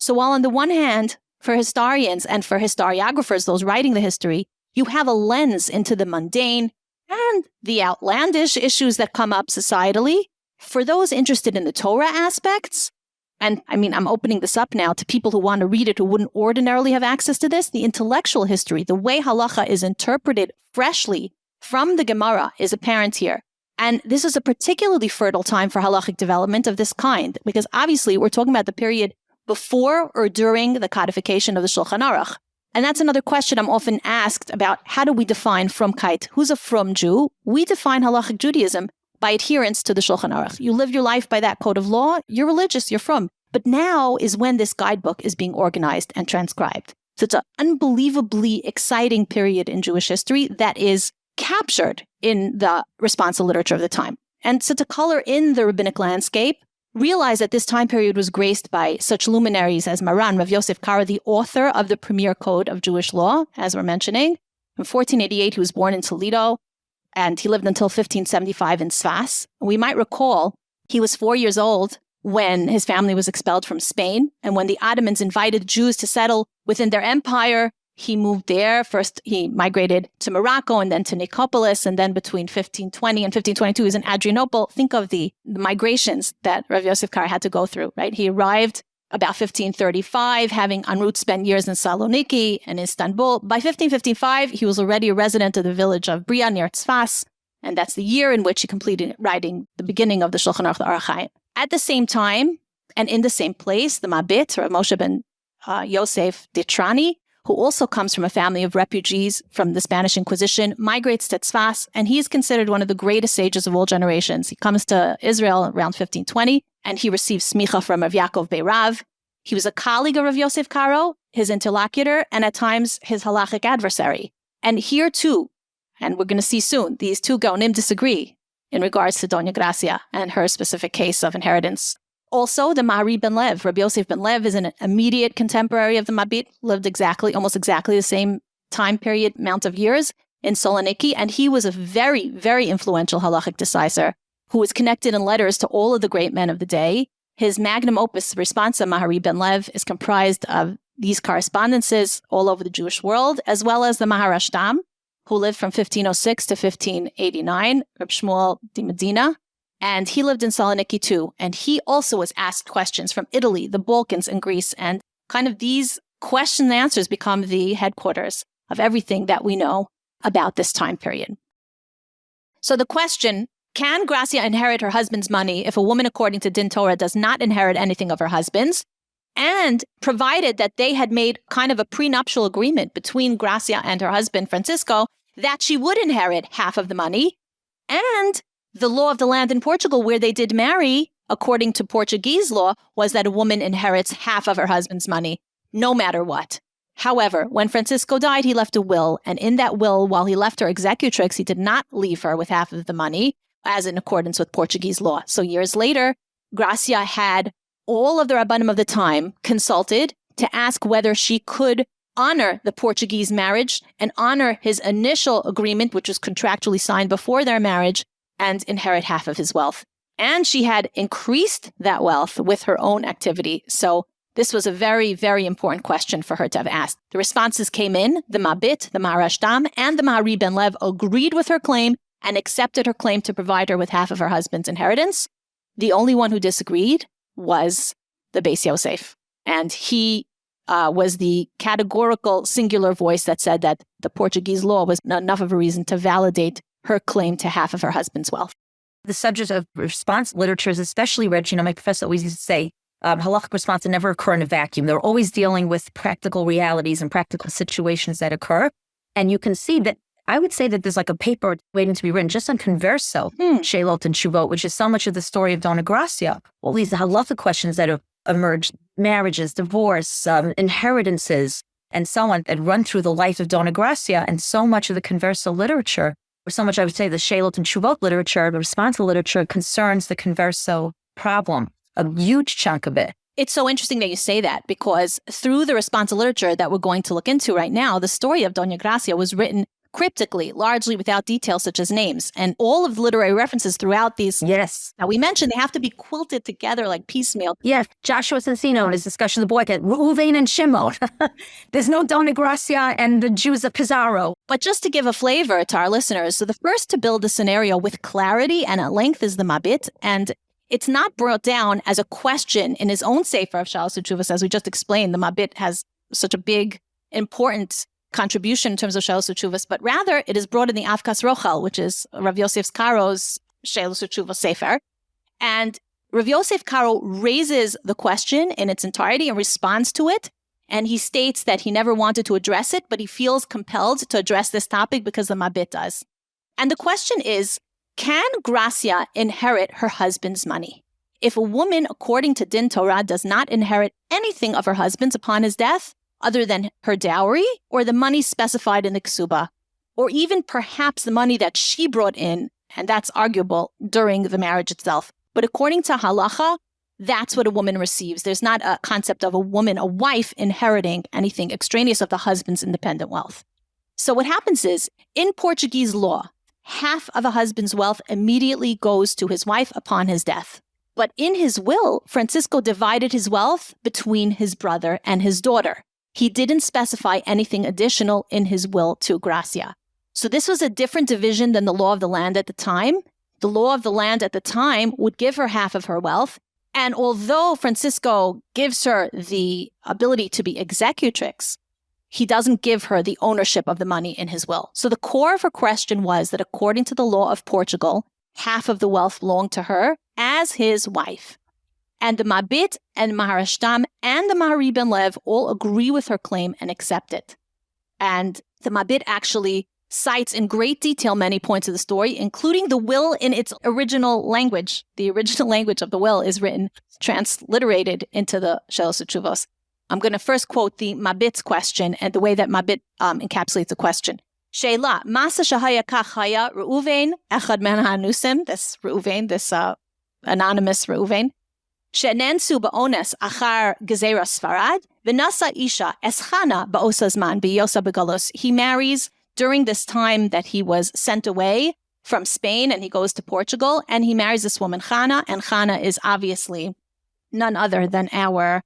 So while on the one hand, for historians and for historiographers, those writing the history, you have a lens into the mundane and the outlandish issues that come up societally, for those interested in the Torah aspects, and I mean, I'm opening this up now to people who want to read it who wouldn't ordinarily have access to this, the intellectual history, the way halacha is interpreted freshly from the Gemara is apparent here. And this is a particularly fertile time for halachic development of this kind, because obviously we're talking about the period before or during the codification of the Shulchan Aruch. And that's another question I'm often asked about, how do we define frumkeit? Who's a frum Jew? We define halachic Judaism by adherence to the Shulchan Aruch. You live your life by that code of law, you're religious, you're frum. But now is when this guidebook is being organized and transcribed. So it's an unbelievably exciting period in Jewish history that is captured in the Responsa literature of the time. And so to color in the rabbinic landscape, realize that this time period was graced by such luminaries as Maran, Rav Yosef Karo, the author of the premier code of Jewish law, as we're mentioning. In 1488, he was born in Toledo, and he lived until 1575 in Sfas. We might recall he was 4 years old when his family was expelled from Spain, and when the Ottomans invited Jews to settle within their empire, he moved there. First, he migrated to Morocco and then to Nicopolis, and then between 1520 and 1522, he was in Adrianople. Think of the migrations that Rav Yosef Karo had to go through, right? He arrived about 1535, having en route spent years in Saloniki and Istanbul. By 1555, he was already a resident of the village of Bria near Tzfas, and that's the year in which he completed writing the beginning of the Shulchan Aruch, the Orach Chaim. At the same time, and in the same place, the Mabit, Rabbi Moshe ben Yosef Ditrani, who also comes from a family of refugees from the Spanish Inquisition, migrates to Tzfas, and he is considered one of the greatest sages of all generations. He comes to Israel around 1520, and he receives smicha from Rav Yaakov Beirav. He was a colleague of Rav Yosef Karo, his interlocutor, and at times his halachic adversary. And here too, and we're going to see soon, these two Gaonim disagree in regards to Doña Gracia and her specific case of inheritance. Also, the Mahari ben Lev, Rabbi Yosef ben Lev, is an immediate contemporary of the Mabit, lived almost exactly the same time period, amount of years in Saloniki, and he was a very, very influential halachic decisor who was connected in letters to all of the great men of the day. His magnum opus, Responsa, Mahari ben Lev, is comprised of these correspondences all over the Jewish world, as well as the Maharashtam, who lived from 1506 to 1589, Reb Shmuel di Medina. And he lived in Saloniki too. And he also was asked questions from Italy, the Balkans, and Greece. And kind of these question and answers become the headquarters of everything that we know about this time period. So the question, can Gracia inherit her husband's money if a woman, according to Din Torah, does not inherit anything of her husband's? And provided that they had made kind of a prenuptial agreement between Gracia and her husband, Francisco, that she would inherit half of the money. And the law of the land in Portugal, where they did marry, according to Portuguese law, was that a woman inherits half of her husband's money, no matter what. However, when Francisco died, he left a will, and in that will, while he left her executrix, he did not leave her with half of the money, as in accordance with Portuguese law. So years later, Gracia had all of the Rabbanim of the time consulted to ask whether she could honor the Portuguese marriage and honor his initial agreement, which was contractually signed before their marriage, and inherit half of his wealth. And she had increased that wealth with her own activity. So this was a very, very important question for her to have asked. The responses came in. The Mabit, the Maharashtam, and the Mahari ben Lev agreed with her claim and accepted her claim to provide her with half of her husband's inheritance. The only one who disagreed was the Beis Yosef. And he was the categorical singular voice that said that the Portuguese law was not enough of a reason to validate her claim to half of her husband's wealth. The subject of response literature is especially rich. My professor always used to say, halachic response never occur in a vacuum. They're always dealing with practical realities and practical situations that occur. And you can see that, I would say that there's like a paper waiting to be written just on converso, Shelot and Shuvot, which is so much of the story of Doña Gracia. All these halachic questions that have emerged, marriages, divorce, inheritances, and so on, that run through the life of Doña Gracia, and so much of the converso literature, or so much, I would say, the Shelot and Shuvot literature, the Responsa literature, concerns the converso problem, a huge chunk of it. It's so interesting that you say that, because through the Responsa literature that we're going to look into right now, the story of Doña Gracia was written cryptically, largely without details such as names. And all of the literary references throughout these that we mentioned, they have to be quilted together like piecemeal. Yeah, Joshua Sensino in his discussion of the boycott, Reuven and Shimon. There's no Doña Gracia and the Jews of Pizarro. But just to give a flavor to our listeners, so the first to build a scenario with clarity and at length is the Mabit, and it's not brought down as a question in his own Sefer of Shalos Utshuvos, as we just explained. The Mabit has such a big, important contribution in terms of Shalos Utshuvos, but rather it is brought in the Avkas Rochel, which is Rav Yosef Karo's Shalos Utshuvos Sefer. And Rav Yosef Karo raises the question in its entirety and responds to it. And he states that he never wanted to address it, but he feels compelled to address this topic because the Mabit does. And the question is, can Gracia inherit her husband's money? If a woman, according to Din Torah, does not inherit anything of her husband's upon his death, other than her dowry or the money specified in the ksuba, or even perhaps the money that she brought in, and that's arguable during the marriage itself. But according to halacha, that's what a woman receives. There's not a concept of a woman, a wife, inheriting anything extraneous of the husband's independent wealth. So what happens is, in Portuguese law, half of a husband's wealth immediately goes to his wife upon his death. But in his will, Francisco divided his wealth between his brother and his daughter. He didn't specify anything additional in his will to Gracia. So this was a different division than the law of the land at the time. The law of the land at the time would give her half of her wealth. And although Francisco gives her the ability to be executrix, he doesn't give her the ownership of the money in his will. So the core of her question was that according to the law of Portugal, half of the wealth belonged to her as his wife. And the Mabit and Maharashtam and the Mahari Ben Lev all agree with her claim and accept it. And the Mabit actually cites in great detail many points of the story, including the will in its original language. The original language of the will is written, transliterated into the Shalos Utshuvos. I'm going to first quote the Mabit's question and the way that Mabit encapsulates the question. Sheila, Masa Shahaya Kachaya Reuven, Echad Men HaNusim, this Reuven, this anonymous Reuven, Shenensu Ba'ones Achar Gezerah Sfarad, V'nasa Isha Eschana Ba'osazman B'yosa Begalos. He marries during this time that he was sent away from Spain and he goes to Portugal, and he marries this woman, Chana, and Chana is obviously none other than our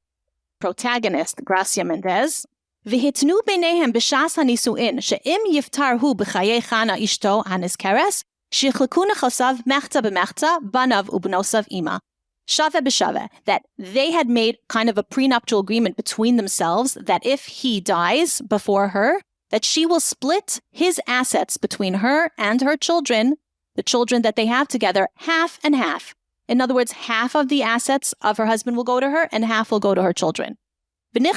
protagonist, Gracia Mendez. V'hitnu b'neihem b'shas hanisu'in, she'im yiftarhu b'chayei Chana ishto hanizkeres, shichlekun chosav mechta b'mechta, banav ubnosav ima. Shave b'shave, that they had made kind of a prenuptial agreement between themselves that if he dies before her, that she will split his assets between her and her children, the children that they have together, half and half. In other words, half of the assets of her husband will go to her and half will go to her children. And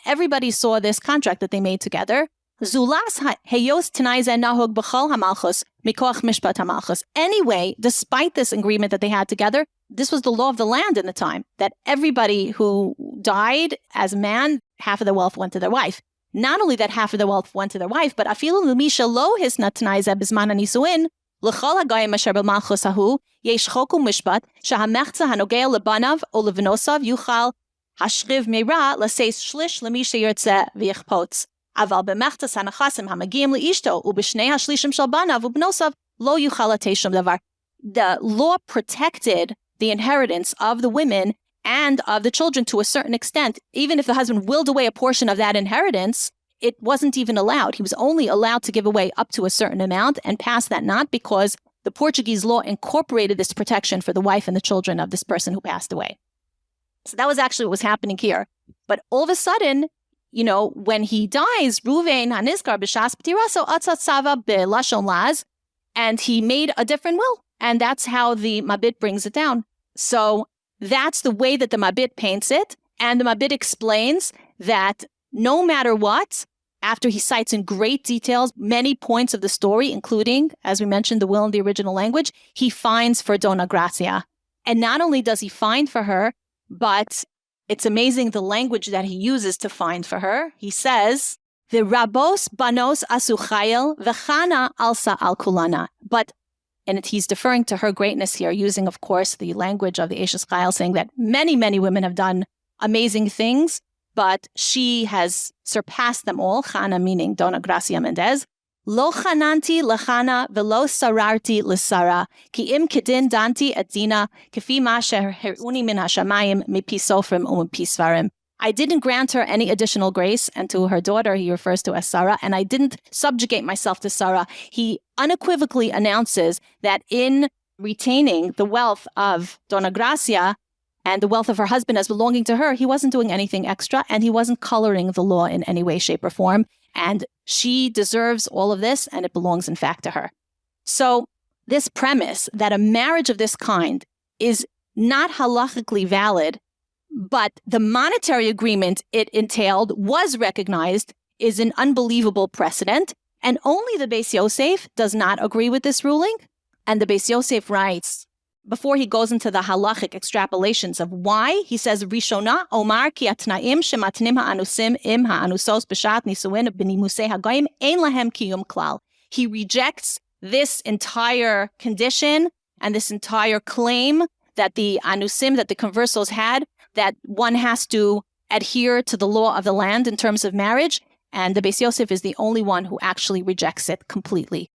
everybody saw this contract that they made together. Anyway, despite this agreement that they had together, this was the law of the land in the time, that everybody who died as a man, half of their wealth went to their wife. Not only that half of their wealth went to their wife, but afilu lumisha lo hisna tnaize bizman hanisuin, l'chol hagayim asher b'malchus hahu, yesh chok u'mishpat, shahamechza hanogea lebanav o levnosav yuchal hashriv meira l'seis shlish lemisha yirtzeh v'yichpotz. Aval b'mechtas hanachasim hamagim le'ishto u'b'shnei hashlishim shel banav u'bnosav lo yuchal ateshum davar. The law protected the inheritance of the women and of the children to a certain extent. Even if the husband willed away a portion of that inheritance, it wasn't even allowed. He was only allowed to give away up to a certain amount and past that not, because the Portuguese law incorporated this protection for the wife and the children of this person who passed away. So that was actually what was happening here. But all of a sudden, you know, when he dies, Reuven hanizkar b'shas p'tiraso atzat sava b'lashon laz, and he made a different will. And that's how the Mabit brings it down. So that's the way that the Mabit paints it. And the Mabit explains that no matter what, after he cites in great details many points of the story, including, as we mentioned, the will in the original language, he finds for Doña Gracia. And not only does he find for her, but it's amazing the language that he uses to find for her. He says, "V'rabos banos asu chayil v'chana alsa al kulana." But, and he's deferring to her greatness here, using, of course, the language of the Eshes Chayil, saying that many, many women have done amazing things, but she has surpassed them all. Chana meaning Dona Gracia Mendez. Lo chananti lechana velo sararti lesara, ki im kedin danti et dina, kefi ma sheheruni min hashamayim mipi sofrim u'mipi svarim. I didn't grant her any additional grace, and to her daughter he refers to as Sarah, and I didn't subjugate myself to Sarah. He unequivocally announces that in retaining the wealth of Dona Gracia and the wealth of her husband as belonging to her, he wasn't doing anything extra, and he wasn't coloring the law in any way, shape, or form. And she deserves all of this, and it belongs, in fact, to her. So this premise that a marriage of this kind is not halachically valid, but the monetary agreement it entailed was recognized, is an unbelievable precedent. And only the Beis Yosef does not agree with this ruling. And the Beis Yosef writes, before he goes into the halachic extrapolations of why, he says, Rishona Omar ki atnaim shematnim ha'anusim im ha'anusos b'shat nisuin b'nimusei hagoyim ein lahem kiyum klal. He rejects this entire condition and this entire claim that the anusim, that the conversos had, that one has to adhere to the law of the land in terms of marriage. And the Beis Yosef is the only one who actually rejects it completely.